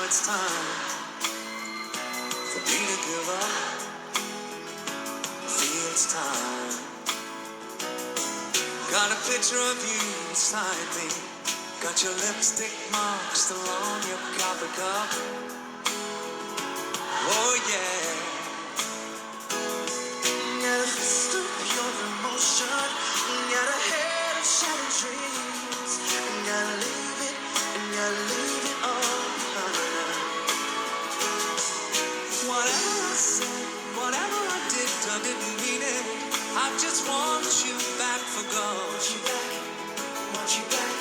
it's time for me to give up. I feel it's time. Got a picture of you beside me. Got your lipstick mark still on your coffee cup. Oh yeah. Got a fist of pure emotion. Got a head of shattered dreams. Gotta leave it, and gotta leave it all behind. Whatever I said, whatever I did, I didn't mean it. I just want you back for good. Want you back, want you back,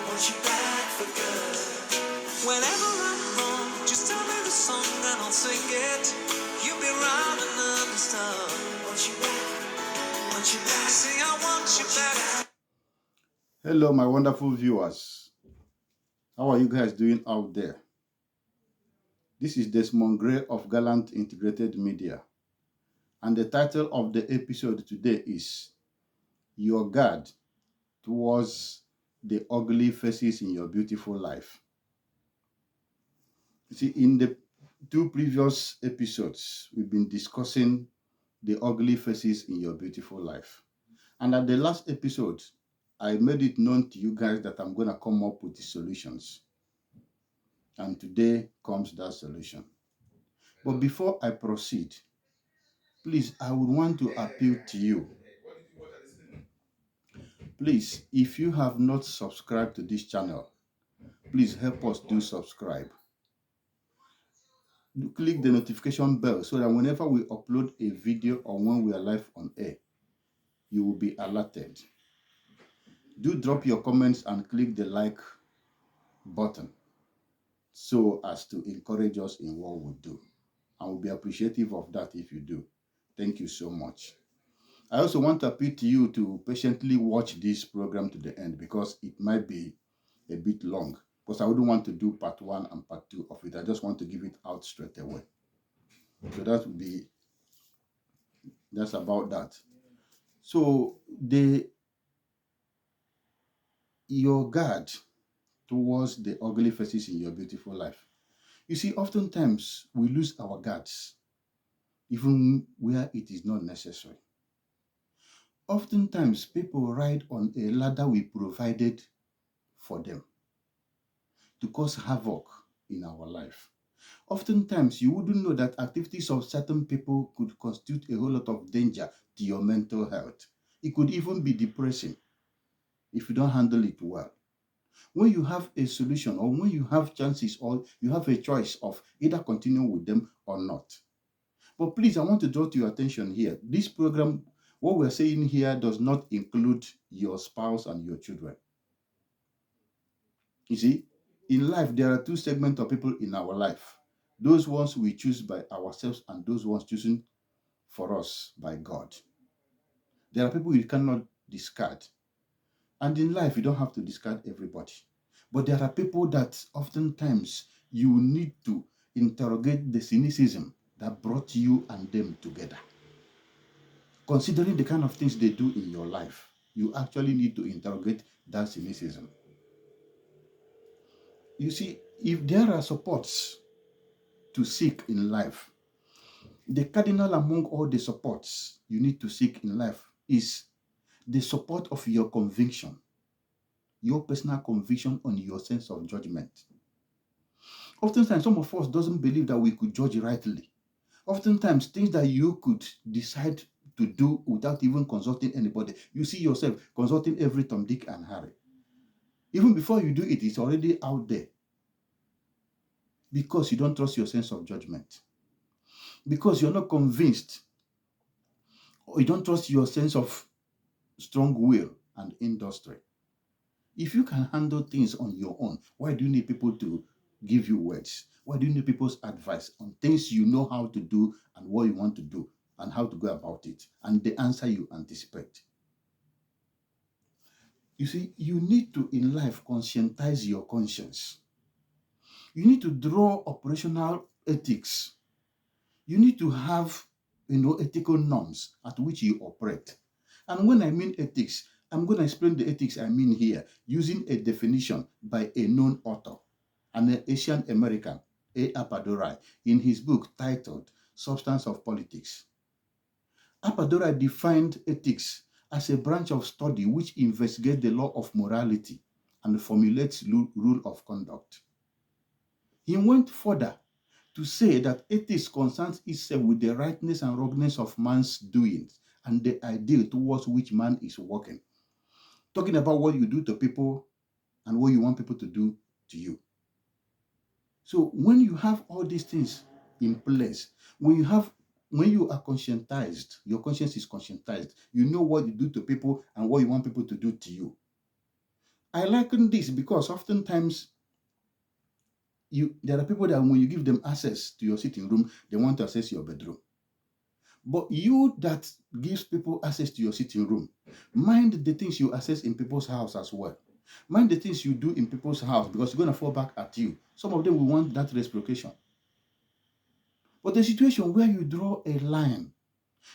want you back for good. Whenever I'm wrong, just tell me the song and I'll sing it. You'll be round and understand. Want you back, want you back. See, I want you back. Hello, my wonderful viewers. How are you guys doing out there? This is Desmond Gray of Gallant Integrated Media, and the title of the episode today is Your Guard Towards the Ugly Faces in Your Beautiful Life. You see, in the two previous episodes, we've been discussing the ugly faces in your beautiful life. And at the last episode, I made it known to you guys that I'm going to come up with the solutions. And today comes that solution. But before I proceed, please, I would want to appeal to you. Please, if you have not subscribed to this channel, please help us do subscribe. Click the notification bell so that whenever we upload a video or when we are live on air, you will be alerted. Do drop your comments and click the like button so as to encourage us in what we do. I will be appreciative of that if you do. Thank you so much. I also want to appeal to you to patiently watch this program to the end because it might be a bit long. Because I wouldn't want to do part 1 and part 2 of it. I just want to give it out straight away. So that's about that. So your guard towards the ugly faces in your beautiful life. You see, oftentimes we lose our guards, even where it is not necessary. Oftentimes people ride on a ladder we provided for them to cause havoc in our life. Oftentimes, you wouldn't know that activities of certain people could constitute a whole lot of danger to your mental health. It could even be depressing if you don't handle it well. When you have a solution or when you have chances or you have a choice of either continuing with them or not. But please, I want to draw to your attention here. This program, what we're saying here does not include your spouse and your children. You see, in life, there are two segments of people in our life. Those ones we choose by ourselves and those ones chosen for us by God. There are people you cannot discard. And in life, you don't have to discard everybody. But there are people that oftentimes you need to interrogate the cynicism that brought you and them together. Considering the kind of things they do in your life, you actually need to interrogate that cynicism. You see, if there are supports to seek in life, the cardinal among all the supports you need to seek in life is the support of your conviction, your personal conviction on your sense of judgment. Oftentimes, some of us doesn't believe that we could judge rightly. Oftentimes, things that you could decide to do without even consulting anybody, you see yourself consulting every Tom, Dick, and Harry. Even before you do it, it's already out there because you don't trust your sense of judgment. Because you're not convinced, or you don't trust your sense of strong will and industry. If you can handle things on your own, why do you need people to give you words? Why do you need people's advice on things you know how to do and what you want to do and how to go about it and the answer you anticipate? You see, you need to, in life, conscientize your conscience. You need to draw operational ethics. You need to have, ethical norms at which you operate. And when I mean ethics, I'm going to explain the ethics I mean here using a definition by a known author. an Asian American, A. Appadurai, in his book titled Substance of Politics. Appadurai defined ethics as a branch of study which investigates the law of morality and formulates rule of conduct. He went further to say that ethics concerns itself with the rightness and wrongness of man's doings and the ideal towards which man is working. Talking about what you do to people and what you want people to do to you. So when you have all these things in place, when you are conscientized, your conscience is conscientized, you know what you do to people and what you want people to do to you. I liken this because oftentimes there are people that when you give them access to your sitting room, they want to access your bedroom. But you that gives people access to your sitting room, mind the things you access in people's house as well. Mind the things you do in people's house because it's going to fall back at you. Some of them will want that reciprocation. But the situation where you draw a line,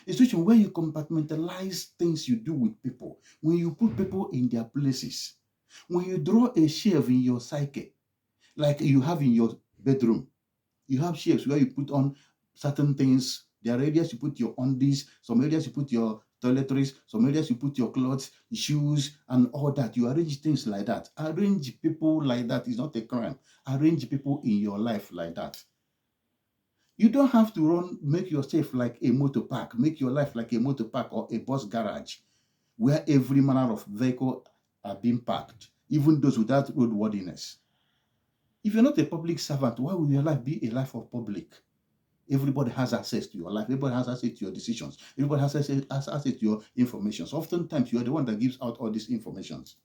a situation where you compartmentalize things you do with people, when you put people in their places, when you draw a shelf in your psyche, like you have in your bedroom, you have shelves where you put on certain things. There are areas you put your undies, some areas you put your toiletries, some areas you put your clothes, shoes, and all that. You arrange things like that. Arrange people like that is not a crime. Arrange people in your life like that. You don't have to make yourself like a motor park, make your life like a motor park or a bus garage where every manner of vehicle are being parked, even those without roadworthiness. If you're not a public servant, why will your life be a life of public? Everybody has access to your life. Everybody has access to your decisions. Everybody has access to your information. So oftentimes, you are the one that gives out all these informations.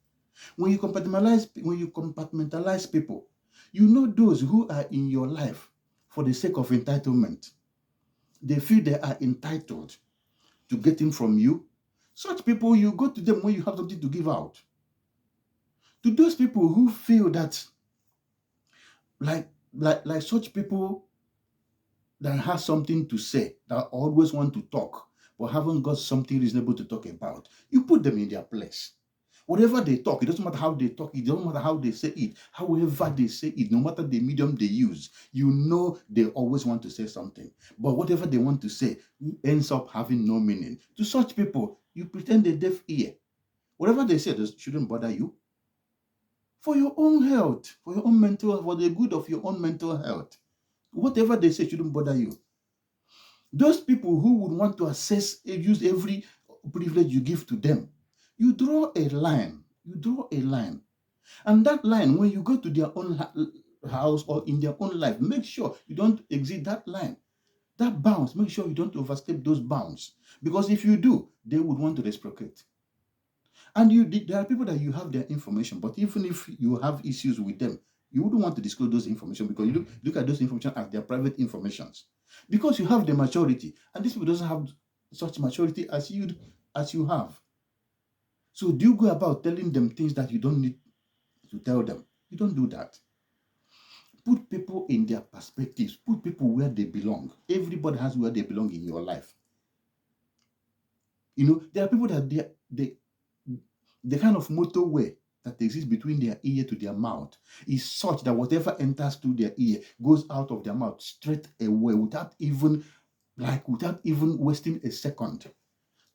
When you compartmentalize people, you know those who are in your life for the sake of entitlement. They feel they are entitled to getting from you. Such people, you go to them when you have something to give out. To those people who feel that, like such people that has something to say, that always want to talk, but haven't got something reasonable to talk about, you put them in their place. Whatever they talk, it doesn't matter how they talk, it doesn't matter how they say it, however they say it, no matter the medium they use, you know they always want to say something. But whatever they want to say ends up having no meaning. To such people, you pretend a deaf ear. Whatever they say shouldn't bother you. For your own health, for your own mental health, for the good of your own mental health, whatever they say shouldn't bother you. Those people who would want to use every privilege you give to them, you draw a line. You draw a line. And that line, when you go to their own house or in their own life, make sure you don't exceed that line. That bounds, make sure you don't overstep those bounds. Because if you do, they would want to reciprocate. And there are people that you have their information, but even if you have issues with them, you wouldn't want to disclose those information because you look at those information as their private informations. Because you have the maturity, and these people doesn't have such maturity as you have. So do you go about telling them things that you don't need to tell them? You don't do that. Put people in their perspectives. Put people where they belong. Everybody has where they belong in your life. You know, there are people that the kind of motorway that exists between their ear to their mouth is such that whatever enters through their ear goes out of their mouth straight away without even wasting a second.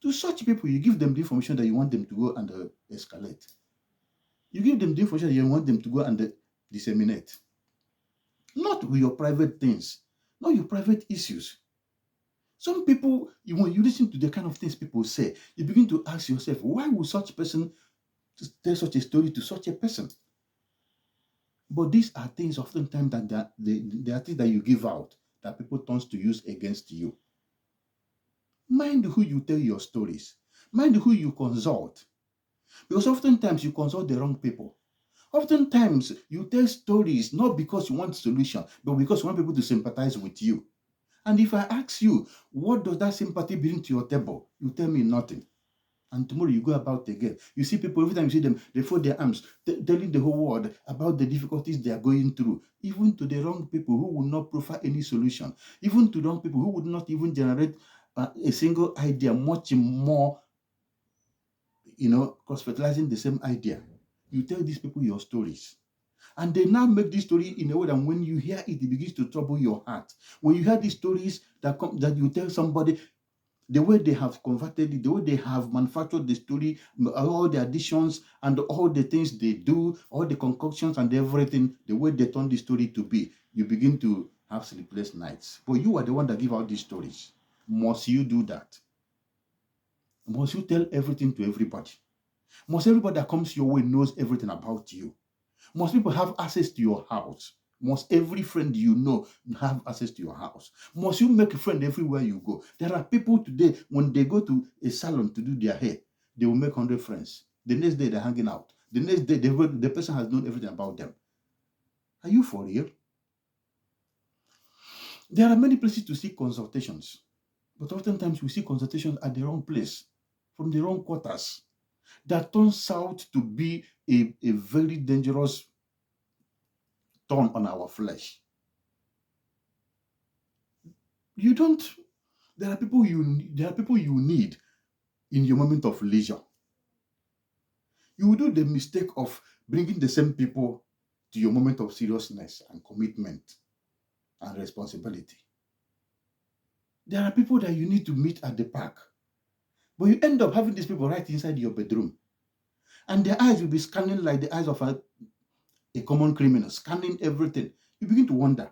To such people, you give them the information that you want them to go and escalate. You give them the information that you want them to go and disseminate. Not with your private things, not your private issues. Some people, when you listen to the kind of things people say, you begin to ask yourself, why would such person tell such a story to such a person? But these are things oftentimes that they are things that you give out that people turn to use against you. Mind who you tell your stories. Mind who you consult. Because oftentimes you consult the wrong people. Oftentimes you tell stories not because you want solution, but because you want people to sympathize with you. And if I ask you, what does that sympathy bring to your table? You tell me nothing. And tomorrow you go about again. You see people, every time you see them, they fold their arms, telling the whole world about the difficulties they are going through, even to the wrong people who will not proffer any solution, even to the wrong people who would not even generate a single idea, much more, cross-fertilizing the same idea. You tell these people your stories. And they now make this story in a way that when you hear it, it begins to trouble your heart. When you hear these stories that come, that you tell somebody, the way they have converted it, the way they have manufactured the story, all the additions and all the things they do, all the concoctions and everything, the way they turn the story to be, you begin to have sleepless nights. But you are the one that give out these stories. Must you do that? Must you tell everything to everybody? Must everybody that comes your way knows everything about you? Must people have access to your house? Must every friend you know have access to your house? Must you make a friend everywhere you go? There are people today, when they go to a salon to do their hair, they will make 100 friends. The next day they're hanging out. The next day the person has known everything about them. Are you for real? There are many places to seek consultations, but oftentimes we seek consultations at the wrong place, from the wrong quarters. That turns out to be a very dangerous turn on our flesh. You don't. There are people you need in your moment of leisure. You will do the mistake of bringing the same people to your moment of seriousness and commitment and responsibility. There are people that you need to meet at the park, but you end up having these people right inside your bedroom, and their eyes will be scanning like the eyes of a common criminal, scanning everything. You begin to wonder.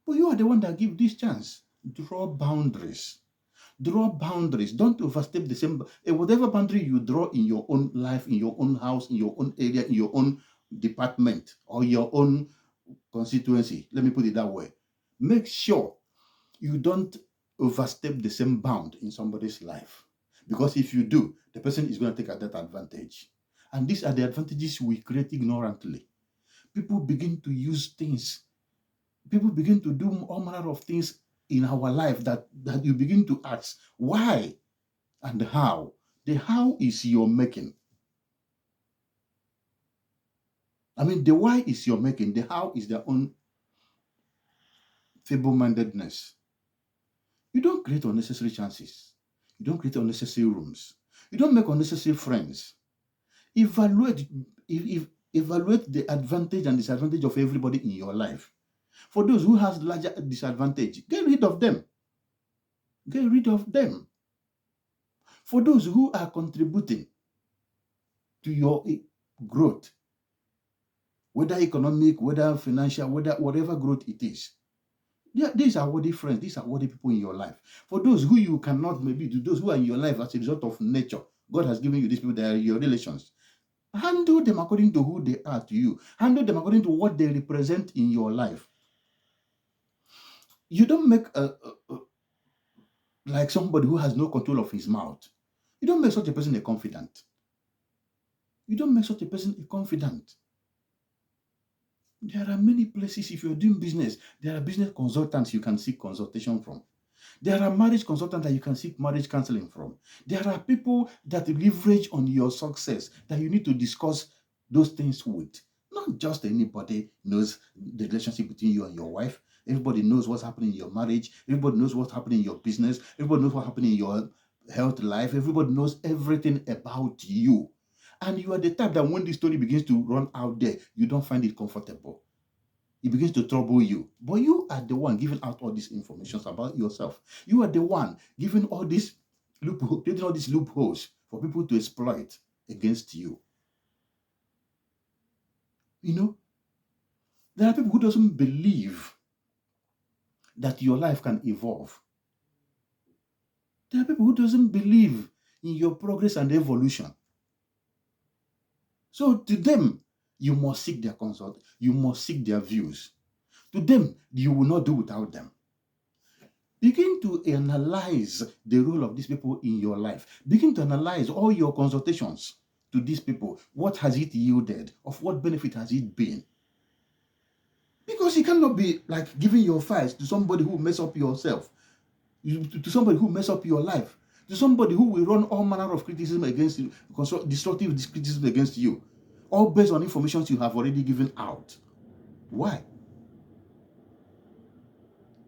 But you are the one that give this chance. Draw boundaries. Draw boundaries. Don't overstep the same. Whatever boundary you draw in your own life, in your own house, in your own area, in your own department, or your own constituency, let me put it that way. Make sure you don't overstep the same bound in somebody's life. Because if you do, the person is going to take that advantage. And these are the advantages we create ignorantly. People begin to use things. People begin to do all manner of things in our life that you begin to ask why and how. The how is your making. I mean, the why is your making. The how is their own feeble-mindedness. You don't create unnecessary chances. You don't create unnecessary rooms. You don't make unnecessary friends. Evaluate the advantage and disadvantage of everybody in your life. For those who has larger disadvantage, get rid of them. Get rid of them. For those who are contributing to your growth, whether economic, whether financial, whatever growth it is, these are worthy friends. These are worthy people in your life. For those who you cannot maybe do, those who are in your life as a result of nature, God has given you these people that are your relations. Handle them according to who they are to you. Handle them according to what they represent in your life. You don't make like somebody who has no control of his mouth. You don't make such a person a confidant. You don't make such a person a confidant. There are many places, if you're doing business, there are business consultants you can seek consultation from. There are marriage consultants that you can seek marriage counseling from. There are people that leverage on your success that you need to discuss those things with. Not just anybody knows the relationship between you and your wife. Everybody knows what's happening in your marriage. Everybody knows what's happening in your business. Everybody knows what's happening in your health life. Everybody knows everything about you. And you are the type that when the story begins to run out there, you don't find it comfortable. It begins to trouble you. But you are the one giving out all these information about yourself. You are the one giving all these creating all these loopholes for people to exploit against you. You know, there are people who doesn't believe that your life can evolve. There are people who doesn't believe in your progress and evolution. So to them, you must seek their consult. You must seek their views. To them, you will not do without them. Begin to analyze the role of these people in your life. Begin to analyze all your consultations to these people. What has it yielded? Of what benefit has it been? Because you cannot be like giving your files to somebody who mess up yourself, to somebody who mess up your life, to somebody who will run all manner of criticism against you, destructive criticism against you, all based on information you have already given out. Why?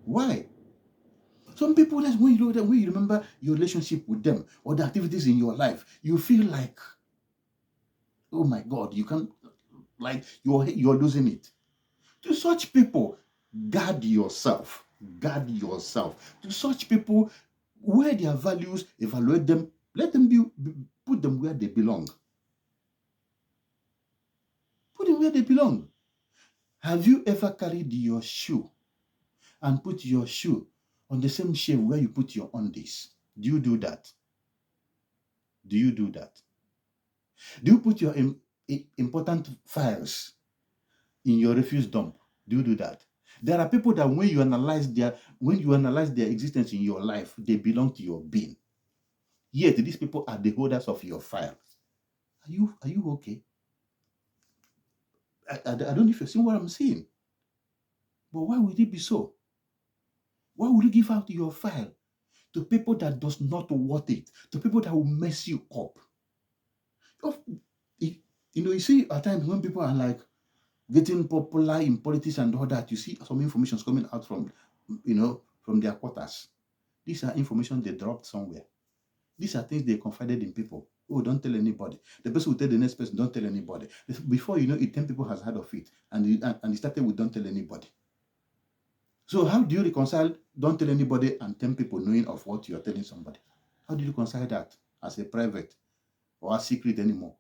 Why? Some people, that's when you remember your relationship with them or the activities in your life, you feel like, oh my God, you can't. like you're losing it. To such people, guard yourself. Guard yourself. To such people, where their values, evaluate them, let them put them where they belong. Put them where they belong. Have you ever carried your shoe and put your shoe on the same shelf where you put your undies? Do you do that? Do you do that? Do you put your important files in your refuse dump? Do you do that? There are people that when you analyze their existence in your life, they belong to your being. Yet these people are the holders of your files. Are you okay? I don't know if you're seeing what I'm saying. But why would it be so? Why would you give out your file to people that does not worth it, to people that will mess you up? You see at times when people are like getting popular in politics and all that, you see some information coming out from their quarters. These are information they dropped somewhere. These are things they confided in people. Oh, don't tell anybody. The person will tell the next person, don't tell anybody. Before you know it, 10 people has heard of it. And it started with don't tell anybody. So how do you reconcile don't tell anybody and 10 people knowing of what you're telling somebody? How do you reconcile that as a private or a secret anymore?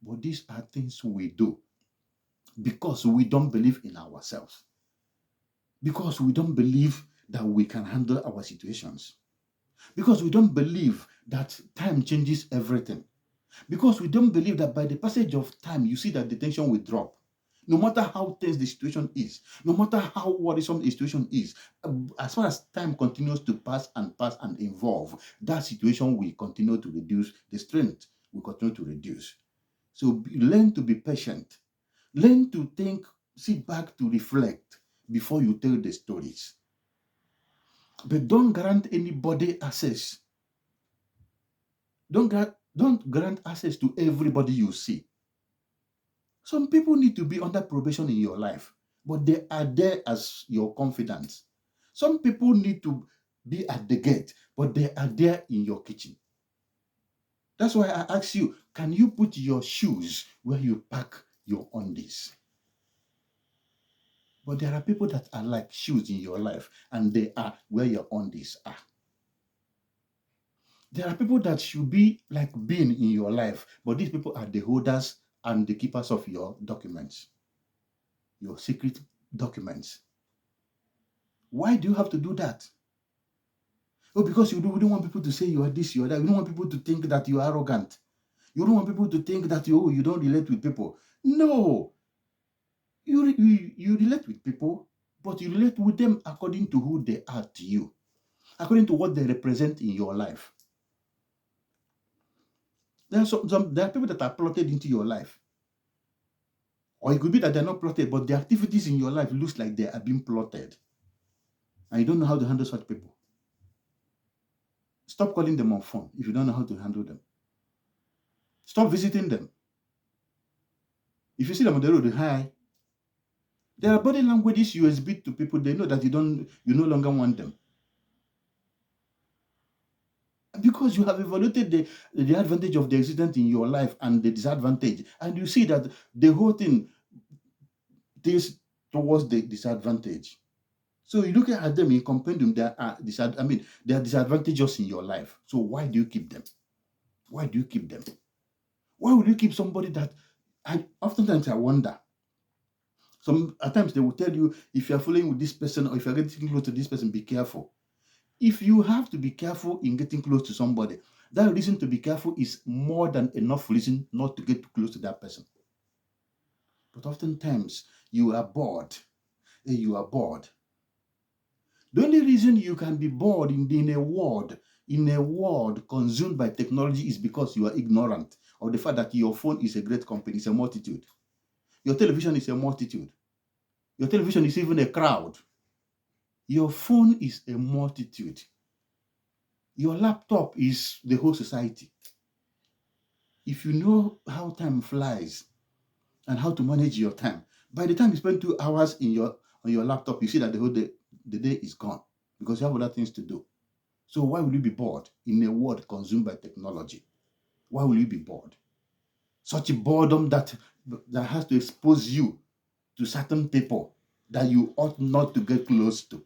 But these are things we do because we don't believe in ourselves. Because we don't believe that we can handle our situations. Because we don't believe that time changes everything. Because we don't believe that by the passage of time, you see that the tension will drop. No matter how tense the situation is, no matter how worrisome the situation is, as far as time continues to pass and evolve, that situation will continue to reduce, the strength will continue to reduce. So learn to be patient. Learn to think, sit back to reflect before you tell the stories. But don't grant anybody access. Don't grant access to everybody you see. Some people need to be under probation in your life, but they are there as your confidants. Some people need to be at the gate, but they are there in your kitchen. That's why I ask you, can you put your shoes where you pack your undies? But there are people that are like shoes in your life, and they are where your undies are. There are people that should be like being in your life, but these people are the holders and the keepers of your documents, your secret documents. Why do you have to do that? Oh, because you don't want people to say you are this, you are that. You don't want people to think that you are arrogant. You don't want people to think that you don't relate with people. No. You relate with people, but you relate with them according to who they are to you, according to what they represent in your life. There are people that are plotted into your life. Or it could be that they're not plotted, but the activities in your life looks like they are being plotted. And you don't know how to handle such people. Stop calling them on phone if you don't know how to handle them. Stop visiting them. If you see them on the road, hi. There are body languages you exhibit to people, they know that you no longer want them. Because you have evaluated the advantage of the existence in your life and the disadvantage. And you see that the whole thing is towards the disadvantage. So you look at them in compendium, they are disadvantages in your life. So why do you keep them? Why do you keep them? Why would you keep somebody that oftentimes I wonder. At times they will tell you, if you are following with this person or if you are getting close to this person, be careful. If you have to be careful in getting close to somebody, that reason to be careful is more than enough reason not to get close to that person. But oftentimes you are bored. You are bored. The only reason you can be bored in a world consumed by technology is because you are ignorant of the fact that your phone is a great company, it's a multitude. Your television is a multitude. Your television is even a crowd. Your phone is a multitude. Your laptop is the whole society. If you know how time flies and how to manage your time, by the time you spend 2 hours on your laptop, you see that the day is gone because you have other things to do. So why will you be bored in a world consumed by technology? Why will you be bored? Such a boredom that that has to expose you to certain people that you ought not to get close to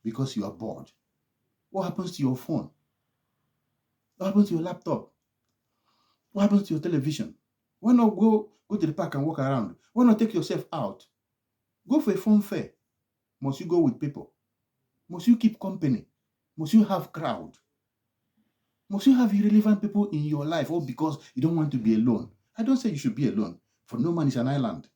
because you are bored. What happens to your phone? What happens to your laptop? What happens to your television? Why not go to the park and walk around? Why not take yourself out? Go for a fun fair. Must you go with people? Must you keep company? Must you have crowd? Must you have irrelevant people in your life all because you don't want to be alone? I don't say you should be alone, for no man is an island.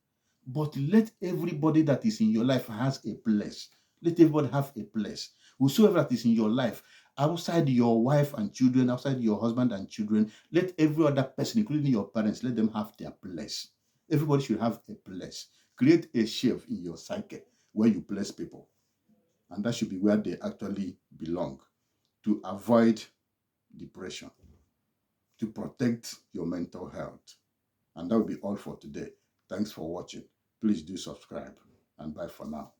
But let everybody that is in your life has a place. Let everybody have a place. Whosoever that is in your life, outside your wife and children, outside your husband and children, let every other person, including your parents, let them have their place. Everybody should have a place. Create a shelf in your psyche where you place people. And that should be where they actually belong to avoid depression, to protect your mental health. And that will be all for today. Thanks for watching. Please do subscribe and bye for now.